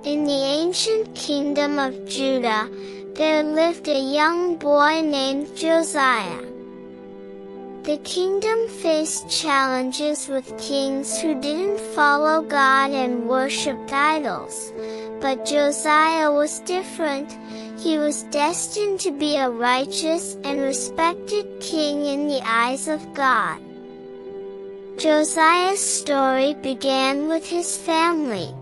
In the ancient kingdom of Judah, there lived a young boy named Josiah. The kingdom faced challenges with kings who didn't follow God and worshipped idols, but Josiah was different. He was destined to be a righteous and respected king in the eyes of God. Josiah's story began with his family.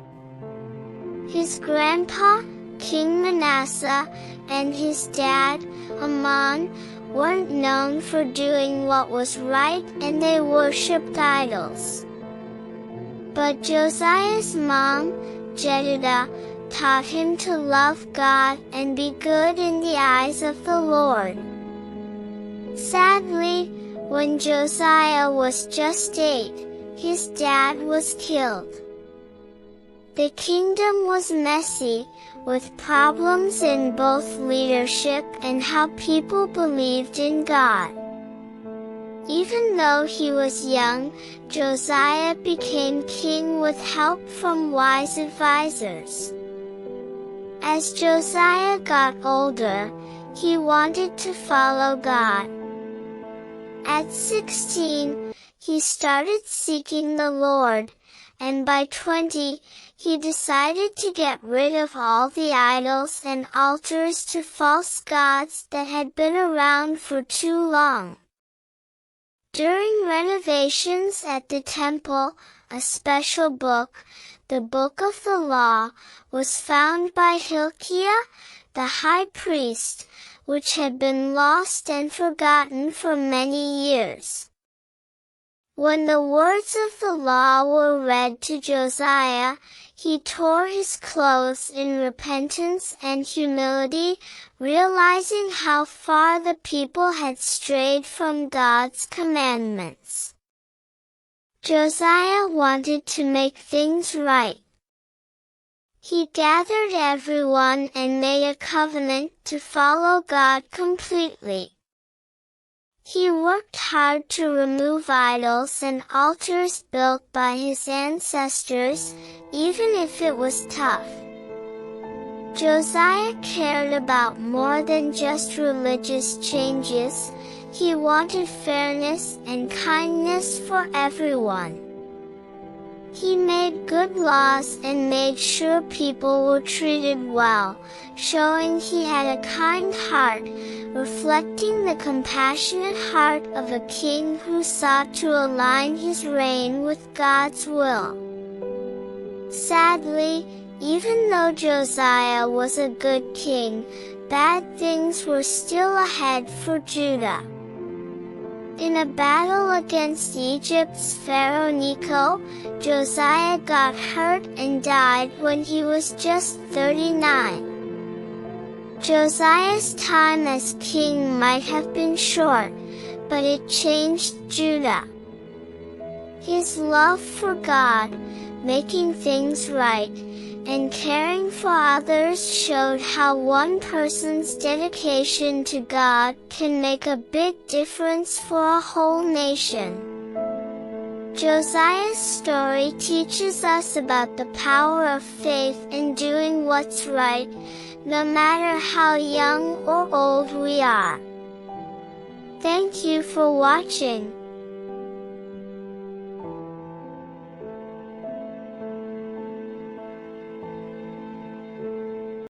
His grandpa, King Manasseh, and his dad, Amon, weren't known for doing what was right, and they worshipped idols. But Josiah's mom, Jedidah, taught him to love God and be good in the eyes of the Lord. Sadly, when Josiah was just 8, his dad was killed. The kingdom was messy, with problems in both leadership and how people believed in God. Even though he was young, Josiah became king with help from wise advisors. As Josiah got older, he wanted to follow God. At 16, he started seeking the Lord, and by 20, he decided to get rid of all the idols and altars to false gods that had been around for too long. During renovations at the temple, a special book, the Book of the Law, was found by Hilkiah, the high priest, which had been lost and forgotten for many years. When the words of the law were read to Josiah, he tore his clothes in repentance and humility, realizing how far the people had strayed from God's commandments. Josiah wanted to make things right. He gathered everyone and made a covenant to follow God completely. He worked hard to remove idols and altars built by his ancestors, even if it was tough. Josiah cared about more than just religious changes. He wanted fairness and kindness for everyone. He made good laws and made sure people were treated well, showing he had a kind heart, reflecting the compassionate heart of a king who sought to align his reign with God's will. Sadly, even though Josiah was a good king, bad things were still ahead for Judah. In a battle against Egypt's Pharaoh Necho, Josiah got hurt and died when he was just 39. Josiah's time as king might have been short, but it changed Judah. His love for God, making things right, and caring for others showed how one person's dedication to God can make a big difference for a whole nation. Josiah's story teaches us about the power of faith in doing what's right, no matter how young or old we are. Thank you for watching.